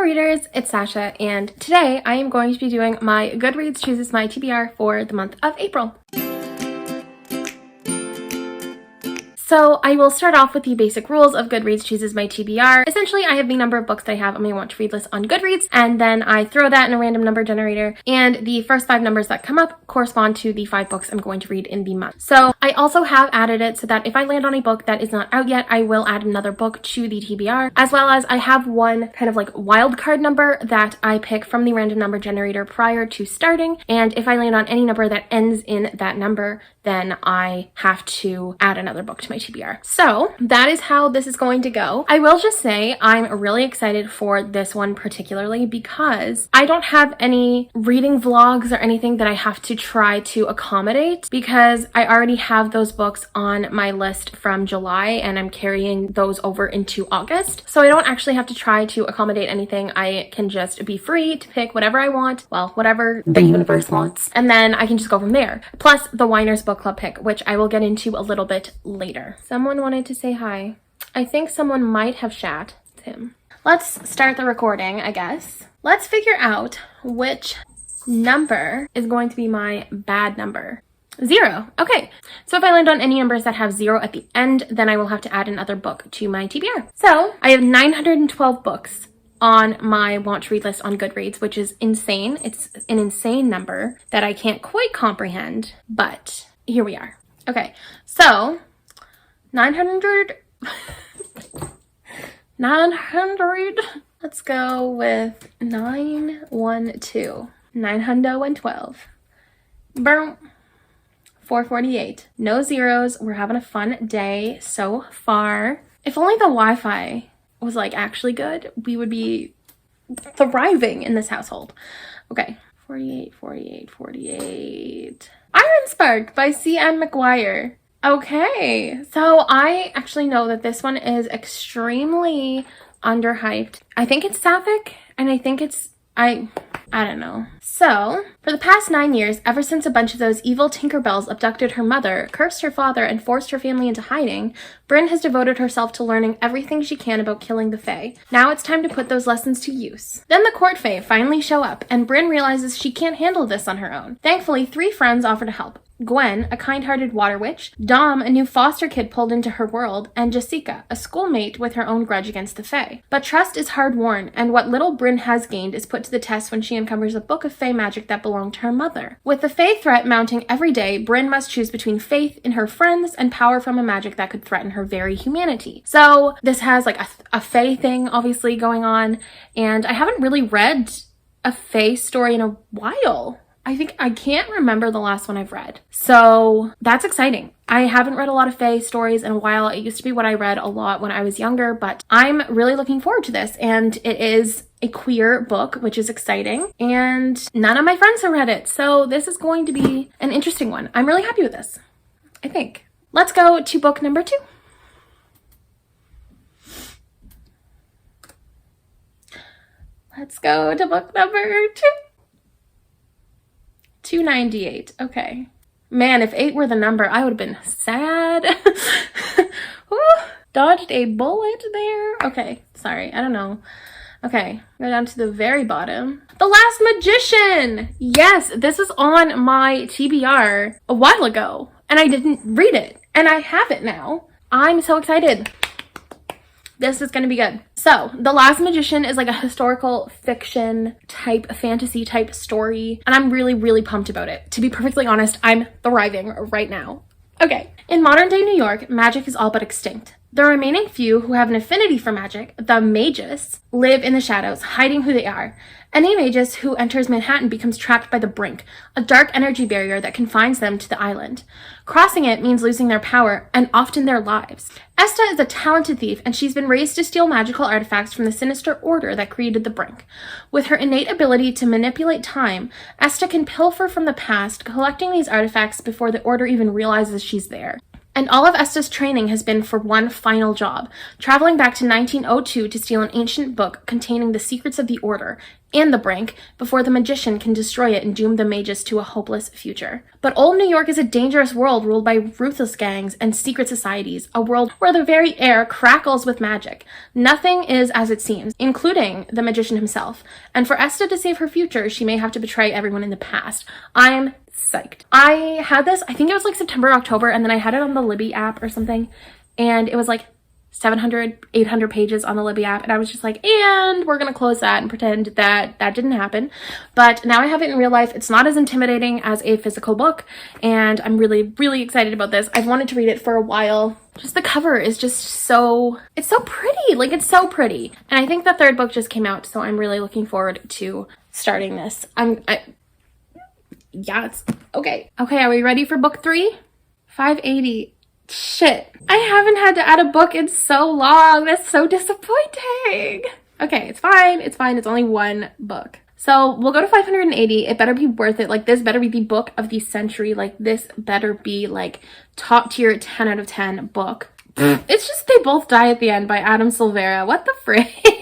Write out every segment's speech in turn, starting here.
readers, it's Sasha, and today I am going to be doing my Goodreads Chooses My TBR for the month of April. So I will start off with the basic rules of Goodreads Chooses My TBR. Essentially, I have the number of books that I have on my want to read list on Goodreads, and then I throw that in a random number generator, and the first 5 numbers that come up correspond to the 5 books I'm going to read in the month. So I also have added it so that if I land on a book that is not out yet, I will add another book to the TBR, as well as I have one kind of like wild card number that I pick from the random number generator prior to starting, and if I land on any number that ends in that number, then I have to add another book to my TBR. So that is how this is going to go. I will just say I'm really excited for this one particularly because I don't have any reading vlogs or anything that I have to try to accommodate because I already have those books on my list from July and I'm carrying those over into August. So I don't actually have to try to accommodate anything. I can just be free to pick whatever I want, well, whatever the universe wants, and then I can just go from there. Plus the Winer's book club pick, which I will get into a little bit later. Someone wanted to say hi. I think someone might have chat. It's him. Let's start the recording, I guess. Let's figure out which number is going to be my bad number. 0. Okay, so if I land on any numbers that have 0 at the end, then I will have to add another book to my TBR. So I have 912 books on my want to read list on Goodreads, which is insane. It's an insane number that I can't quite comprehend, but here we are. Okay, so 900, let's go with 912, 912, boom, 448, no zeros. We're having a fun day so far. If only the Wi-Fi was like actually good, we would be thriving in this household. Okay, 48, 48, 48. Iron Spark by C.N. McGuire. Okay, so I actually know that this one is extremely underhyped. I think it's sapphic, and I think it's, I don't know. So, for the past 9 years, ever since a bunch of those evil Tinkerbells abducted her mother, cursed her father, and forced her family into hiding, Brynn has devoted herself to learning everything she can about killing the Fae. Now it's time to put those lessons to use. Then the court Fae finally show up, and Brynn realizes she can't handle this on her own. Thankfully, 3 friends offer to help. Gwen, a kind-hearted water witch, Dom, a new foster kid pulled into her world, and Jessica, a schoolmate with her own grudge against the Fae. But trust is hard-won, and what little Brynn has gained is put to the test when she uncovers a book of Fae magic that belonged to her mother. With the Fae threat mounting every day, Brynn must choose between faith in her friends and power from a magic that could threaten her very humanity. So this has like a Fae thing obviously going on, and I haven't really read a Fae story in a while. I can't remember the last one I've read. So that's exciting. I haven't read a lot of Fae stories in a while. It used to be what I read a lot when I was younger, but I'm really looking forward to this. And it is a queer book, which is exciting. And none of my friends have read it. So this is going to be an interesting one. I'm really happy with this, I think. Let's go to book number 2. Let's go to book number 2. 298. Okay. Man, if 8 were the number, I would have been sad. Woo, dodged a bullet there. Okay, sorry. I don't know. Okay, go down to the very bottom. The Last Magician! Yes, this was on my TBR a while ago, and I didn't read it, and I have it now. I'm so excited. This is going to be good. So, The Last Magician is like a historical fiction type, fantasy type story, and I'm really, really pumped about it. To be perfectly honest, I'm thriving right now. Okay. In modern day New York, magic is all but extinct. The remaining few who have an affinity for magic, the mages, live in the shadows, hiding who they are. Any magus who enters Manhattan becomes trapped by the Brink, a dark energy barrier that confines them to the island. Crossing it means losing their power, and often their lives. Esta is a talented thief, and she's been raised to steal magical artifacts from the sinister order that created the Brink. With her innate ability to manipulate time, Esta can pilfer from the past, collecting these artifacts before the order even realizes she's there. And all of Esta's training has been for one final job, traveling back to 1902 to steal an ancient book containing the secrets of the Order and the Brink before the magician can destroy it and doom the mages to a hopeless future. But old New York is a dangerous world ruled by ruthless gangs and secret societies, a world where the very air crackles with magic. Nothing is as it seems, including the magician himself. And for Esta to save her future, she may have to betray everyone in the past. I'm psyched. I had this, I think it was like September, October, and then I had it on the Libby app or something, and it was like 700, 800 pages on the Libby app, and I was just like, and we're gonna close that and pretend that that didn't happen. But now I have it in real life. It's not as intimidating as a physical book, and I'm really, really excited about this. I've wanted to read it for a while. Just the cover is just so, it's so pretty, like it's so pretty. And I think the third book just came out, so I'm really looking forward to starting this. Yeah, it's okay. Okay, are we ready for book 3? 580. Shit. I haven't had to add a book in so long. That's so disappointing. Okay, it's fine. It's fine. It's only one book. So we'll go to 580. It better be worth it. Like, this better be the book of the century. Like, this better be like top tier 10 out of 10 book. It's just They Both Die at the End by Adam Silvera. What the frick?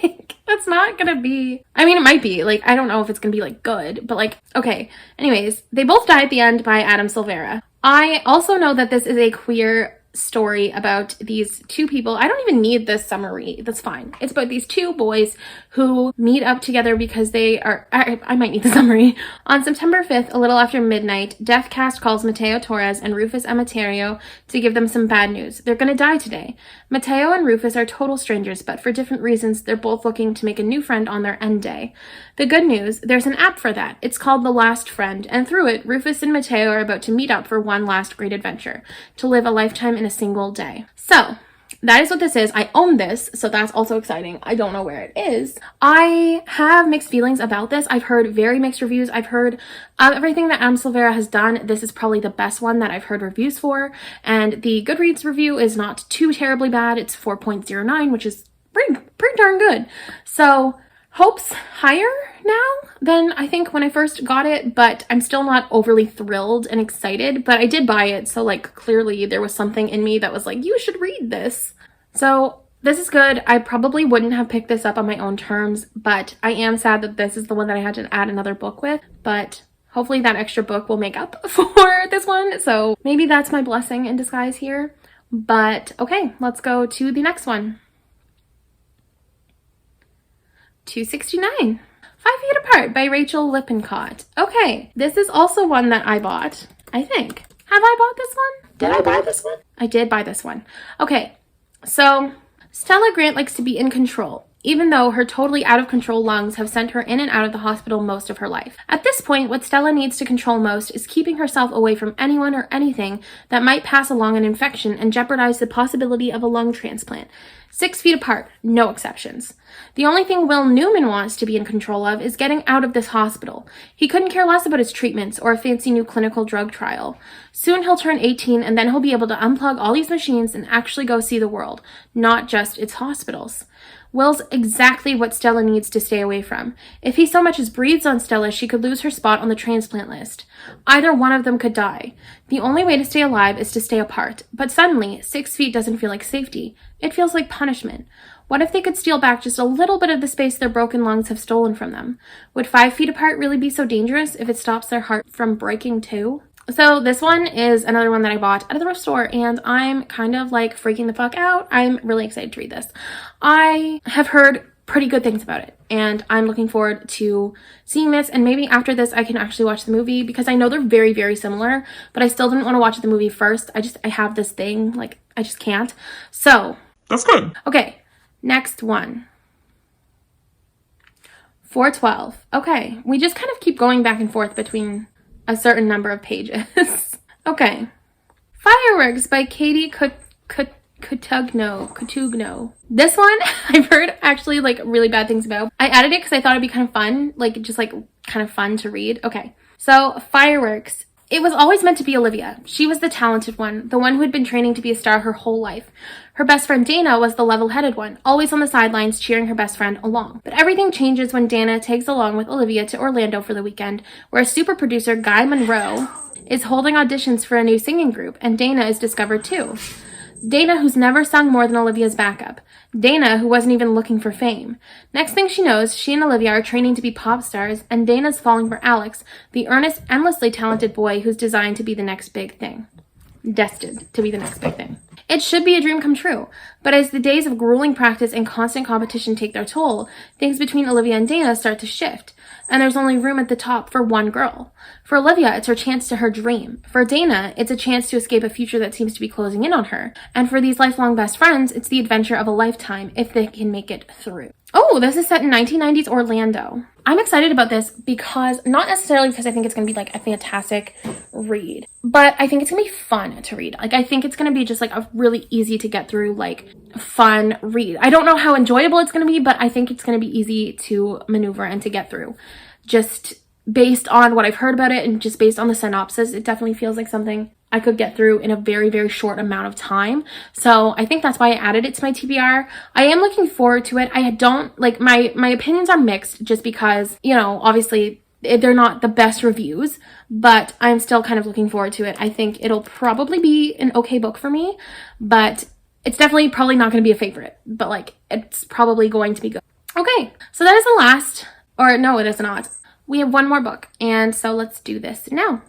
That's not gonna be, I mean, it might be, like, I don't know if it's gonna be, like, good, but, like, okay. Anyways, They Both Die at the End by Adam Silvera. I also know that this is a queer story about these two people. I don't even need this summary. That's fine. It's about these two boys who meet up together because they are, I might need the summary. On September 5th, a little after midnight, Death Cast calls Mateo Torres and Rufus Amaterio to give them some bad news. They're gonna die today. Mateo and Rufus are total strangers, but for different reasons, they're both looking to make a new friend on their end day. The good news, there's an app for that. It's called The Last Friend, and through it, Rufus and Mateo are about to meet up for one last great adventure, to live a lifetime in a single day. So, that is what this is. I own this, so that's also exciting. I don't know where it is. I have mixed feelings about this. I've heard very mixed reviews. I've heard everything that Adam Silvera has done. This is probably the best one that I've heard reviews for, and the Goodreads review is not too terribly bad. It's 4.09, which is pretty darn good. So, hopes higher now than I think when I first got it, but I'm still not overly thrilled and excited, but I did buy it, so like clearly there was something in me that was like, you should read this. So this is good. I probably wouldn't have picked this up on my own terms, but I am sad that this is the one that I had to add another book with, but hopefully that extra book will make up for this one, so maybe that's my blessing in disguise here. But okay, let's go to the next one. 269. 5 Feet Apart by Rachel Lippincott. Okay, this is also one that I bought, I think. Have I bought this one? Did I buy this one? I did buy this one. Okay, so Stella Grant likes to be in control, even though her totally out of control lungs have sent her in and out of the hospital most of her life. At this point, what Stella needs to control most is keeping herself away from anyone or anything that might pass along an infection and jeopardize the possibility of a lung transplant. 6 feet apart, no exceptions. The only thing Will Newman wants to be in control of is getting out of this hospital. He couldn't care less about his treatments or a fancy new clinical drug trial. Soon he'll turn 18 and then he'll be able to unplug all these machines and actually go see the world, not just its hospitals. Will's exactly what Stella needs to stay away from. If he so much as breathes on Stella, she could lose her spot on the transplant list. Either one of them could die. The only way to stay alive is to stay apart. But suddenly, 6 feet doesn't feel like safety. It feels like punishment. What if they could steal back just a little bit of the space their broken lungs have stolen from them? Would 5 feet apart really be so dangerous if it stops their heart from breaking too? So this one is another one that I bought at a thrift store, and I'm kind of like freaking the fuck out. I'm really excited to read this. I have heard pretty good things about it, and I'm looking forward to seeing this, and maybe after this I can actually watch the movie, because I know they're very, very similar, but I still didn't want to watch the movie first. I have this thing, like, I just can't. So that's good. Okay, next one. 412. Okay, we just kind of keep going back and forth between a certain number of pages. Okay. Fireworks by Katie Coutugno. This one I've heard actually like really bad things about. I added it because I thought it'd be kind of fun, like just like kind of fun to read. Okay. So Fireworks. It was always meant to be Olivia. She was the talented one, the one who had been training to be a star her whole life. Her best friend Dana was the level-headed one, always on the sidelines cheering her best friend along. But everything changes when Dana tags along with Olivia to Orlando for the weekend, where super producer Guy Monroe is holding auditions for a new singing group, and Dana is discovered too. Dana, who's never sung more than Olivia's backup. Dana, who wasn't even looking for fame. Next thing she knows, she and Olivia are training to be pop stars, and Dana's falling for Alex, the earnest, endlessly talented boy who's designed to be the next big thing. Destined to be the next big thing. It should be a dream come true, but as the days of grueling practice and constant competition take their toll, things between Olivia and Dana start to shift, and there's only room at the top for one girl. For Olivia, it's her chance to her dream. For Dana, it's a chance to escape a future that seems to be closing in on her. And for these lifelong best friends, it's the adventure of a lifetime if they can make it through. Oh, this is set in 1990s Orlando. I'm excited about this because, not necessarily because I think it's going to be like a fantastic read, but I think it's going to be fun to read. Like, I think it's going to be just like a really easy to get through, like, fun read. I don't know how enjoyable it's going to be, but I think it's going to be easy to maneuver and to get through. Just based on what I've heard about it and just based on the synopsis, it definitely feels like something I could get through in a very, very short amount of time. So I think that's why I added it to my TBR. I am looking forward to it. I don't, like, my opinions are mixed just because, you know, obviously they're not the best reviews, but I'm still kind of looking forward to it. I think it'll probably be an okay book for me, but it's definitely probably not going to be a favorite, but like, it's probably going to be good. Okay, so that is the last, or no, it is not. We have one more book, and so let's do this now.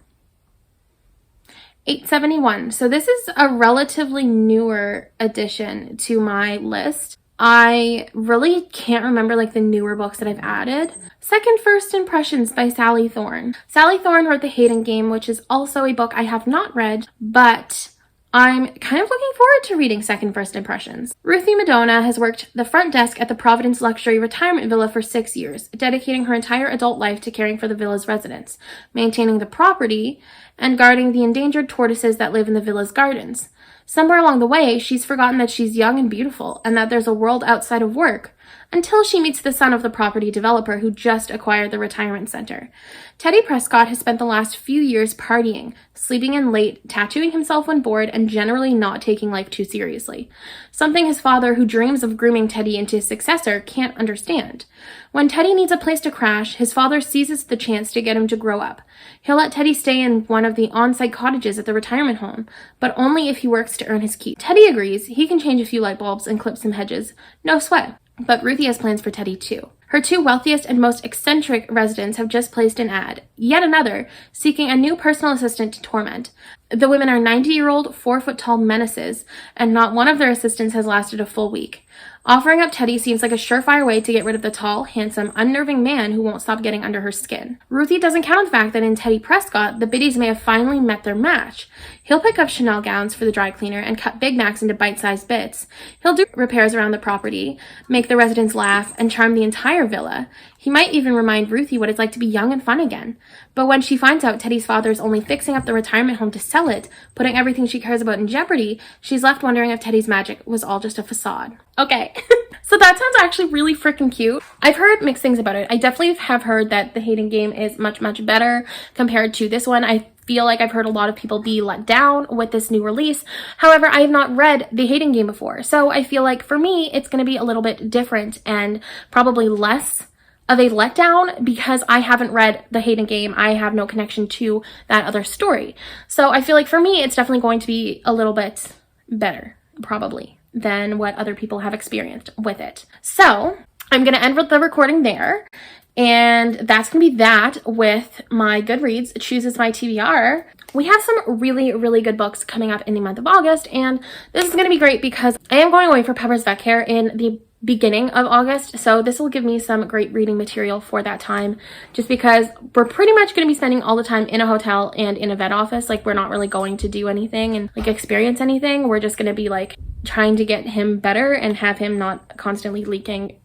871. So this is a relatively newer addition to my list. I really can't remember like the newer books that I've added. Second First Impressions by Sally Thorne. Sally Thorne wrote The Hating Game, which is also a book I have not read, but I'm kind of looking forward to reading Second First Impressions. Ruthie Madonna has worked the front desk at the Providence Luxury Retirement Villa for 6 years, dedicating her entire adult life to caring for the villa's residents, maintaining the property, and guarding the endangered tortoises that live in the villa's gardens. Somewhere along the way, she's forgotten that she's young and beautiful, and that there's a world outside of work, until she meets the son of the property developer who just acquired the retirement center. Teddy Prescott has spent the last few years partying, sleeping in late, tattooing himself when bored, and generally not taking life too seriously. Something his father, who dreams of grooming Teddy into his successor, can't understand. When Teddy needs a place to crash, his father seizes the chance to get him to grow up. He'll let Teddy stay in one of the on-site cottages at the retirement home, but only if he works to earn his keep. Teddy agrees. He can change a few light bulbs and clip some hedges. No sweat. But Ruthie has plans for Teddy too. Her two wealthiest and most eccentric residents have just placed an ad, yet another, seeking a new personal assistant to torment. The women are 90-year-old, 4-foot-tall menaces, and not one of their assistants has lasted a full week. Offering up Teddy seems like a surefire way to get rid of the tall, handsome, unnerving man who won't stop getting under her skin. Ruthie doesn't count on the fact that in Teddy Prescott, the biddies may have finally met their match. He'll pick up Chanel gowns for the dry cleaner and cut Big Macs into bite-sized bits. He'll do repairs around the property, make the residents laugh, and charm the entire villa. He might even remind Ruthie what it's like to be young and fun again. But when she finds out Teddy's father is only fixing up the retirement home to sell it, putting everything she cares about in jeopardy, she's left wondering if Teddy's magic was all just a facade. Okay, so that sounds actually really freaking cute. I've heard mixed things about it. I definitely have heard that The Hating Game is much, much better compared to this one. I feel like I've heard a lot of people be let down with this new release. However, I have not read The Hating Game before, so I feel like for me, it's going to be a little bit different and probably less of a letdown because I haven't read The Hating Game. I have no connection to that other story. So I feel like for me, it's definitely going to be a little bit better, probably, than what other people have experienced with it. So I'm going to end the recording there. And that's going to be that with my Goodreads Chooses My TBR. We have some really, really good books coming up in the month of August, and this is going to be great because I am going away for Pepper's Vet Care in the beginning of August, so this will give me some great reading material for that time, just because we're pretty much going to be spending all the time in a hotel and in a vet office. Like, we're not really going to do anything and like experience anything. We're just going to be like trying to get him better and have him not constantly leaking.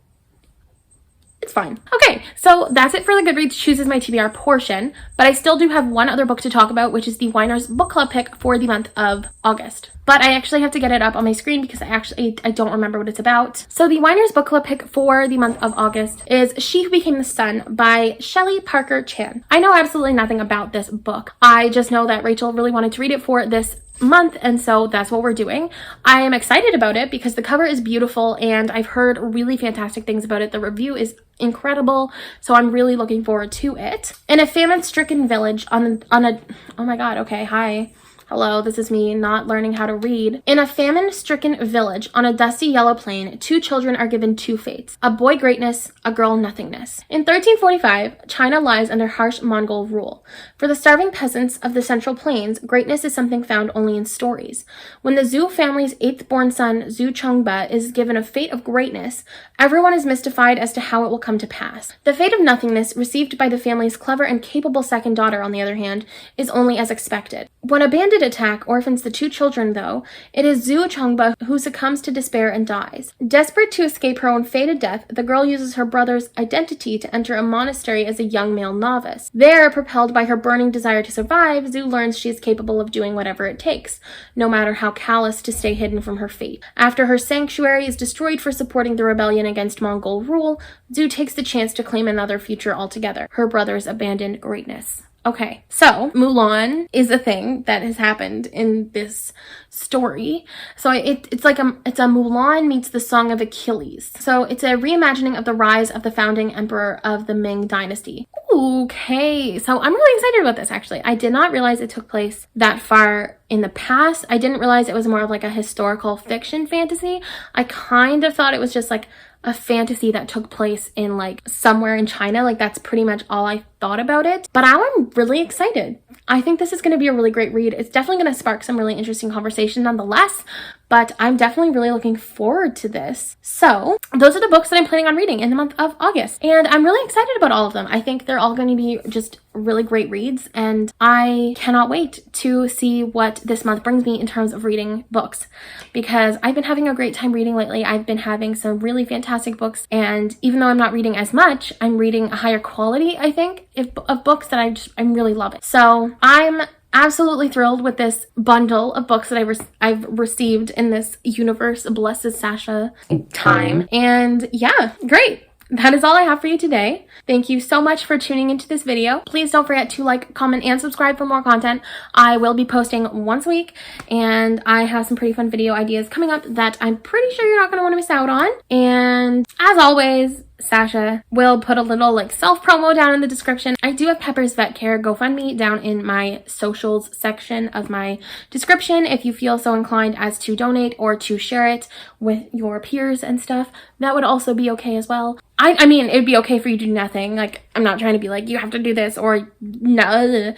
It's fine. Okay, so that's it for the Goodreads Chooses My TBR portion, but I still do have one other book to talk about, which is the Winer's Book Club pick for the month of August. But I actually have to get it up on my screen because I don't remember what it's about. So the Winer's Book Club pick for the month of August is She Who Became the Sun by Shelley Parker Chan. I know absolutely nothing about this book. I just know that Rachel really wanted to read it for this month, and so that's what we're doing. I am excited about it because the cover is beautiful and I've heard really fantastic things about it. The review is incredible, so I'm really looking forward to it. In a famine-stricken village on a oh my god, okay, hi. Hello, this is me not learning how to read. In a famine-stricken village on a dusty yellow plain, two children are given two fates, a boy greatness, a girl nothingness. In 1345, China lies under harsh Mongol rule. For the starving peasants of the Central Plains, greatness is something found only in stories. When the Zhou family's eighth-born son, Zhu Chongba, is given a fate of greatness, everyone is mystified as to how it will come to pass. The fate of nothingness, received by the family's clever and capable second daughter, on the other hand, is only as expected. When a bandit attack orphans the two children, though, it is Zhu Chongba who succumbs to despair and dies. Desperate to escape her own fated death, the girl uses her brother's identity to enter a monastery as a young male novice. There, propelled by her burning desire to survive, Zhu learns she is capable of doing whatever it takes, no matter how callous, to stay hidden from her fate. After her sanctuary is destroyed for supporting the rebellion against Mongol rule, Zhu takes the chance to claim another future altogether, her brother's abandoned greatness. Okay, so Mulan is a thing that has happened in this story. So it's a Mulan meets the Song of Achilles. So it's a reimagining of the rise of the founding emperor of the Ming dynasty. Okay, so I'm really excited about this, actually. I did not realize it took place that far in the past. I didn't realize it was more of like a historical fiction fantasy. I kind of thought it was just like a fantasy that took place in like somewhere in China. Like that's pretty much all I thought about it. But now I'm really excited. I think this is going to be a really great read. It's definitely going to spark some really interesting conversation nonetheless, but I'm definitely really looking forward to this. So those are the books that I'm planning on reading in the month of August, and I'm really excited about all of them. I think they're all going to be just really great reads, and I cannot wait to see what this month brings me in terms of reading books, because I've been having a great time reading lately. I've been having some really fantastic books, and even though I'm not reading as much, I'm reading a higher quality, I think, of books that I'm really loving. So I'm absolutely thrilled with this bundle of books that I've received in this universe blessed Sasha time. And yeah, great. That is all I have for you today. Thank you so much for tuning into this video. Please don't forget to like, comment, and subscribe for more content. I will be posting once a week, and I have some pretty fun video ideas coming up that I'm pretty sure you're not going to want to miss out on. And as always, Sasha will put a little like self-promo down in the description. I do have Pepper's Vet Care GoFundMe down in my socials section of my description if you feel so inclined as to donate or to share it with your peers and stuff. That would also be okay as well. I mean, it'd be okay for you to do nothing. Like, I'm not trying to be like, you have to do this or no,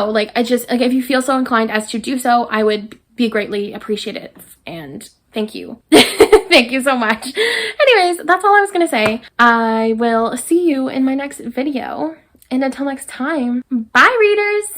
like, I just, like, if you feel so inclined as to do so, I would be greatly appreciative, and thank you. Thank you so much. Anyways, that's all I was gonna say. I will see you in my next video, and until next time, bye readers!